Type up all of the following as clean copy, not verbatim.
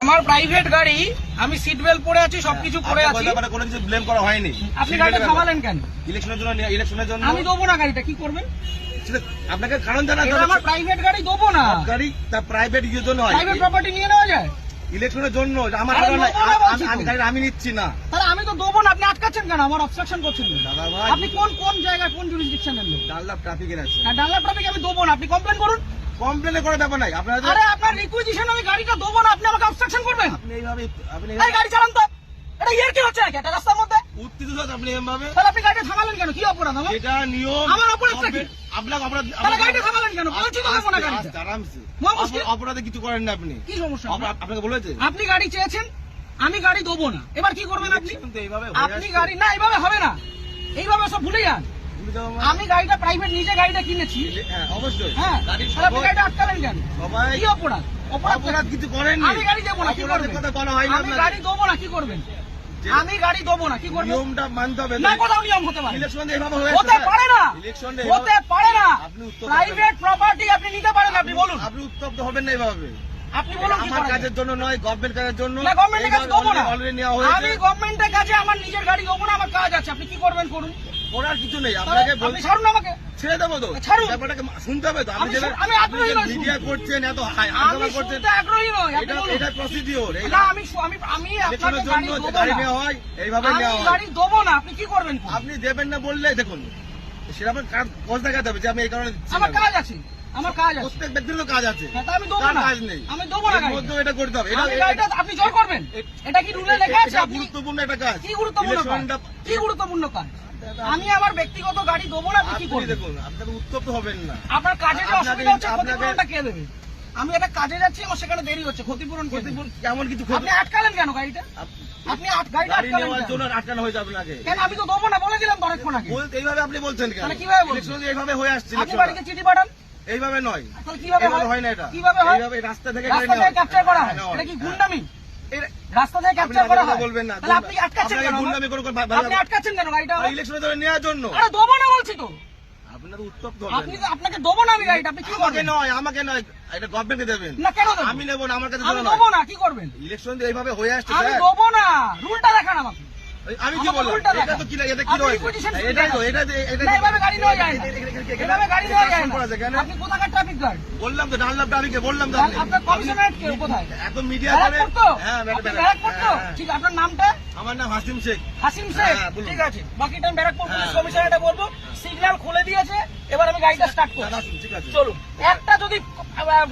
আমার প্রাইভেট গাড়ি, আমি সিট বেল্ট পরে আছি, সবকিছু পরে আছি, কোনো কিছু ব্লেম করা হয়নি। আপনি গাড়িটা থামালেন কেন? ইলেকশনের জন্য আমি দেবো না গাড়িটা, কি করবেন? আপনাকে কারণ জানা, আমার প্রাইভেট গাড়ি দেবো না। গাড়ি তার প্রাইভেট ইউজের জন্য হয়, প্রাইভেট প্রপার্টি নিয়ে নেওয়া যায় ইলেকশনের জন্য। আমার গাড়ি আমি নিচ্ছি না, তাহলে আমি তো দেবো না। আপনি আটকাচ্ছেন কেন? আমার অবস্ট্রাকশন করছেন দাদা ভাই। আপনি কোন জায়গায়, কোন জুরিসডিকশনের লোক? ডানলাপ ট্রাফিকের আছে। ডানলাপ ট্রাফিক আমি দেবো না, আপনি কমপ্লেন করুন। কমপ্লেনে করে ব্যাপার নাই আপনার। আরে আপনার রিকুইজিশন, আমি গাড়িটা দেবো না, আপনি আমাকে অবস্ট্রাকশন করবেন? আপনি এইভাবে এই গাড়ি চালান তো, এটা ইয়ার কি হচ্ছে নাকি একটা রাস্তার মধ্যে? উত্তেজিত আপনি এভাবে, তাহলে আপনি গাড়িটা থামালেন কেন? কি অপরাধ আমার? এটা নিয়ম। আমার অপরাধটা কি? আপনার অপরাধ, তাহলে গাড়িটা থামালেন কেন? বলছি তো দেবো না গাড়িটা। আরামসে, মুশকিল। অপরাধে কিছু করেন না আপনি। কি সমস্যা? আপনাকে বলেছে আপনি গাড়ি চেয়েছেন, আমি গাড়ি দেবো না, এবার কি করবেন আপনি? কিন্তু এইভাবে আপনি গাড়ি না, এইভাবে হবে না, এইভাবে সব ভুলে যান। আমি গাড়িটা প্রাইভেট, নিজে গাড়িটা কিনেছি। হ্যাঁ অবশ্যই। হ্যাঁ, তাহলে আপনি গাড়িটা আটকালেন কেন? সবাই কি অপরাধ? অপরাধ কিছু করেন। আমি গাড়ি দেবো না, কি করবেন? কথা বলা হয় না, আমি গাড়ি দেবো না, কি করবেন? আমি গাড়ি দেবো না, কি করবেন? নিয়মটা মানতে হবে না, কোথাও নিয়ম হতে পারে? ইলেকশন এইভাবে হয়েছে, হতে পারে না, ইলেকশন হতে পারে না। আপনি উত্তর প্রাইভেট প্রপার্টি আপনি নিতে পারেন, আপনি বলুন। আপনি উত্তপ্ত হবেন না এইভাবে। আপনি বলুন কি আমার করা কাজের যায়? জন্য নয়, গভর্নমেন্ট কাজের জন্য। না, গভর্নমেন্টের কাছে দেবো না। অলরেডি নেওয়া হয়েছে। আমি গভর্নমেন্টের কাছে আমার নিজের গাড়ি দেবো না, আমার কাজ আছে, আপনি কি করবেন করুন। করার কিছু নেই, আপনাকে আপনি ছাড়ুন আমাকে। ছেড়ে দেবো তো, ছাড়ুন। ব্যাপারটাকে শুনতে হবে তো। আমি আগ্রহী নই। মিডিয়া করছেন, এত আমি হাঙ্গামা করছেন, শুনতে আগ্রহী নই, আপনি বলুন। এটা প্রসিডিওর। না, আমি আপনাকে ইলেকশনের গাড়ি জন্য দেবো গাড়ি না। নেওয়া হয়, এইভাবে আমি নেওয়া হয়। গাড়ি দেবো না, আপনি কি করবেন? আপনি দেবেন না বললে দেখুন, সেরকম কাজ দেখাতে হবে যে আমি এই কারণে দিচ্ছি না। আমার কাজ আছে, আমার কাজ আছে। প্রত্যেক ব্যক্তির তো কাজ আছে, হ্যাঁ, তা আমি দেবো তার না। কাজ নেই। আমি দেবো না এর গাড়িটা। মধ্যেও এটা করতে হবে। আমি গাড়িটা আপনি জোর করবেন? এটা কি রুলে লেখা আছে? এটা আপনি গুরুত্বপূর্ণ একটা কাজ। কি গুরুত্বপূর্ণ কাজ? ইলেকশনটা- কি গুরুত্বপূর্ণ কাজ? আমি আমার ব্যক্তিগত গাড়ি দেবো না, আপনি কি আপনি করবেন? দেখুন, আপনাকে উত্তপ্ত হবেন না। আপনার কাজে যে আপনাকে- অসুবিধা হচ্ছে, আপনাকে- ক্ষতিপূরণটা কে দেবে? আমি একটা কাজে যাচ্ছি, আমার সেখানে দেরি হচ্ছে, ক্ষতিপূরণ কে দেবে? ক্ষতিপূরণ কেমন কিছু আপনি আটকালেন কেন গাড়িটা? আপনি গাড়িটা গাড়ি আটকালেন নেওয়ার কেন? জন্য আটকানো হয়েছে আপনাকে। কেন? আমি তো দেবো না বলে দিলাম তো অনেকক্ষণ আগে। এইভাবে আপনি বলছেন কেন? তাহলে কিভাবে বলছেন? ইলেকশন এইভাবে হয়ে আসছে। আপনি বাড়িতে চিঠি পাঠান। এইভাবে নয়, তাহলে কিভাবে এইভাবে হয়? হয় না। এটা কিভাবে হয়? এইভাবে রাস্তা থেকে রাস্তা থেকে ক্যাপচার করা হয়, এটা কি গুন্ডামি? রাস্তা থেকে ক্যাপচার করা হয়? বলবেন না। তাহলে আপনি আটকাচ্ছেন কেন? গুন্ডামি করে আপনি আটকাচ্ছেন কেন গাড়িটা? ইলেকশনের জন্য নেওয়ার জন্য। আরে দেবো না বলছি তো। আপনার উত্তপ্ত আপনি হবেন। আপনাকে দেবো না আমি গাড়িটা, আপনি কি আমাকে করবেন? নয়, আমাকে নয়, এটা গভর্নমেন্টকে দেবেন। না, কেন দেবো? আমি নেবো না, আমার কাছে আমি দেবো দেবো না। না, কি করবেন? ইলেকশন এইভাবে হয়ে আসছে আমি স্যার। দেবো না, রুলটা দেখান আমাকে। আমি কি আমাকে বললাম? উল্টা এটা দেখান। তো কি এটা কি আপনি রয়েছে? requisition এটাই তো, দেখান। এটা না, এভাবে গাড়ি নেওয়া যায় না। এভাবে গাড়ি নেওয়া যায় না। করা যায় কেন? আপনি কোথাকার ট্রাফিক গার্ড? বললাম তো, ডানলাপ ডাবিকে বললাম তো। আপনার কমিশনারেট কে কোথায়? এত মিডিয়া করে। ব্যারাকপুর তো? হ্যাঁ, আপনি ব্যারাকপুর তো? হ্যাঁ। ঠিক, আপনার নামটা? আমার নাম হাসিম শেখ। হাসিম শেখ। হ্যাঁ, বলুন। ঠিক আছে, বাকিটা আমি ব্যারাকপুর পুলিশ হ্যাঁ। কমিশনারেটে বলবো। সিগন্যাল খুলে দিয়েছে, এবার আমি গাড়িটা স্টার্ট করব। দাদা, ঠিক আছে। চলুন। একটা যদি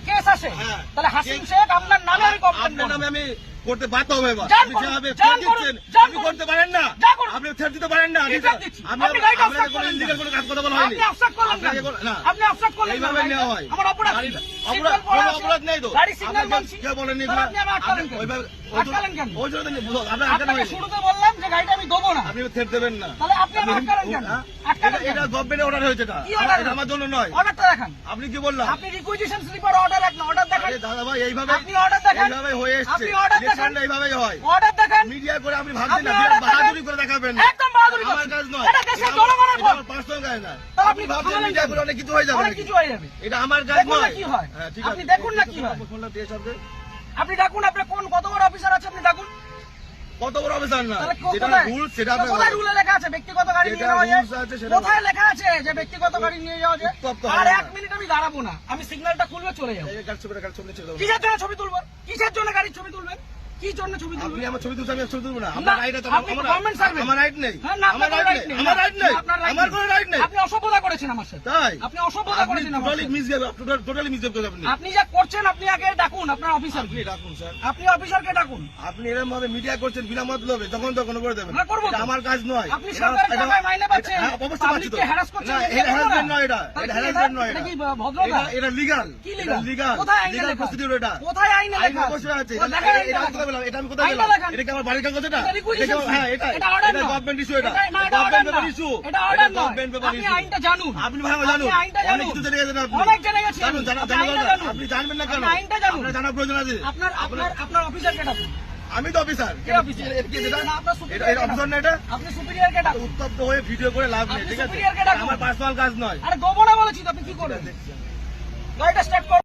কেস আসে, হ্যাঁ। তাহলে হাসিম শেখ আপনার নামে আমি কমপ্লেন আপনার করব। নামে আমি করতে বাধ্য হবে এবার। যান আপনি করুন, যেভাবে যান threat করুন, দিচ্ছেন, যান আপনি করুন। করতে পারেন না। যান করুন। আপনি threat দিতে পারেন না। কি threat দিচ্ছি? আমি আপনি গাড়িটা আপনাকে obstruct কোনো করলেন illegal কেন? কোনো কাজ কথা বলা হয়নি। আপনি obstruct করলেন আপনাকে কেন? কোনো- না। আপনি obstruct করলেন কেন? এইভাবে নেওয়া হয়। আমার অপরাধ কি? অপরাধ- সিগন্যাল পড়া কোনো আছে। অপরাধ নেই তো। গাড়ি সিগন্যাল আপনাকে মানছি। কেউ বলেনি তাহলে আপনি আমার আটকালেন কেন? ওইভাবে আটকালেন কেন? ওই জন্য তো বুঝো, আপনার আটকানো আপনাকে হয়নি। শুরুতে বললাম যে গাড়িটা আমি দেবো না। আপনি threat দেবেন না। তাহলে আপনি আমার আটকালেন কেন? হ্যাঁ? আটকালেন এটা কেন? গভর্নমেন্টের অর্ডার হয়েছে এটা। কি order? এটা আমার জন্য নয়। অর্ডারটা দেখান। আপনি কি বললাম? আপনি রিকুইজিশন স্লিপার অর্ডার এক না, অর্ডার দেখান। আরে দাদা ভাই, এইভাবে আপনি order দেখান। এইভাবে হয়ে এসছে। আপনি order দেখান। ইলেকশনটা এইভাবেই হয়। অর্ডার দেখান। মিডিয়া করে আপনি ভাবছেন না, আপনি order বাহাদুরি দেখান। করে দেখাবেন না। একদম বাহাদুরি আমার করছেন। কাজ নয়। এটা দেশের জনগণের ভোট। পার্সোনাল কাজ না। তাহলে আপনি ভাবছেন থামালেন মিডিয়া কেন? করে অনেক কিছু হয়ে যাবে অনেক নাকি? কিছু হয়ে যাবে। এটা আমার কাজ দেখুন না নয়। কি হয়। হ্যাঁ, ঠিক আপনি আছে। দেখুন না কি হয়। ফোনটা দিয়ে সবকে। আপনি ডাকুন, আপনার কত বড় অফিসার আছে আপনি ডাকুন। কত বড় অফিসার না, তাহলে যেটা কোথায়? রুল সেটা তো কোথায় রুলে লেখা আছে ব্যক্তিগত গাড়ি নিয়ে যেটা যাওয়া যায়? rules আছে সেটা- কোথায় লেখা আছে যে ব্যক্তিগত গাড়ি নিয়ে যাওয়া যায়? উত্তপ্ত আর হবে এক না। মিনিট আমি দাঁড়াবো না, আমি সিগন্যালটা খুলবে চলে যাবো। গাড়ি ছবি ছেড়ে দেবো। কিসের জন্য ছবি তুলবেন? কিসের জন্য গাড়ির ছবি তুলবেন? কি জন্য ছবি আপনি তুলবেন? আমার ছবি তুলছেন, আমি ছবি তুলবো না। না, আমার রাইট আছে। আপনি গভর্নমেন্ট সার্ভেন্ট। আমার রাইট নেই। হ্যাঁ, না, আমার আপনার রাইট right নেই। নেই। আমার রাইট নেই। আপনার right আমার নেই। কোনো রাইট নেই। আপনি অসভ্যতা করেছেন আমার সাথে। তাই আপনি অসভ্যতা আপনি করেছেন আমার টোটালি সাথে। মিসবিহেভ, টোটালি মিসবিহেভ করেছেন আপনি। আপনি যা করছেন আপনি আগে ডাকুন আপনার অফিসার। আপনি ডাকুন স্যার। আপনি অফিসারকে ডাকুন। আপনি এরকম ভাবে মিডিয়া করছেন বিনা মতলবে, তখন করে দেবেন। না, করবো তো। এটা আমার কাজ নয়। আপনি সরকারের টাকায় মাইনে পাচ্ছেন। হ্যাঁ, অবশ্যই পাচ্ছি তো। পাবলিককে harass করছেন, না, এটা এটা করবো না। harassment নয় এটা। তাহলে এটা কি harassment এটা? নয় এটা এটা। কি ভদ্রতা? এটা লিগ্যাল। কি legal? লিগ্যাল। কোথায় আইনে লিগ্যাল লেখা? প্রসিডিউর এটা। কোথায় আইনে আইন লেখা আছে? অবশ্যই আছে। ও, দেখান আইনে এটা আমি লেখা কোথায় বললাম? এটা আমি কোথায় আইনে বললাম? লেখা। এটা কি আমার বাড়ির কাগজ এটা? এটা requisition এটা- হ্যাঁ, এটা এটা order এটা নয়। গভর্নমেন্ট ইস্যু এটা। না, এটা order গভর্নমেন্ট নয়। ইস্যু। এটা order নয়। গভর্নমেন্ট পেপার আপনি ইস্যু। আইনটা জানুন। আপনি ভালো জানুন। আপনি আইনটা অনেক জানুন। কিছু জেনে গেছেন আপনি। অনেক জেনে গেছি জানুন, আমি। জানা আপনি আইনটা জানা জানুন। আপনি জানবেন না কেন? আপনি আইনটা জানুন। আপনার জানার প্রয়োজন আছে। আপনার অফিসারকে ডাকুন। আমি তো অফিসার। কে অফিসার? এটা কি এটা? না, আপনার superior এটা অফিসার না এটা? আপনি সুপিরিয়রকে ডাকুন। উত্তপ্ত হয়ে ভিডিও করে লাভ নেই, আপনি ঠিক আছে? superior কে ডাকুন। আমার পার্সোনাল কাজ নয়। আরে দেবো না বলেছি তো, আপনি কি করবেন? গাড়িটা স্টার্ট করুন।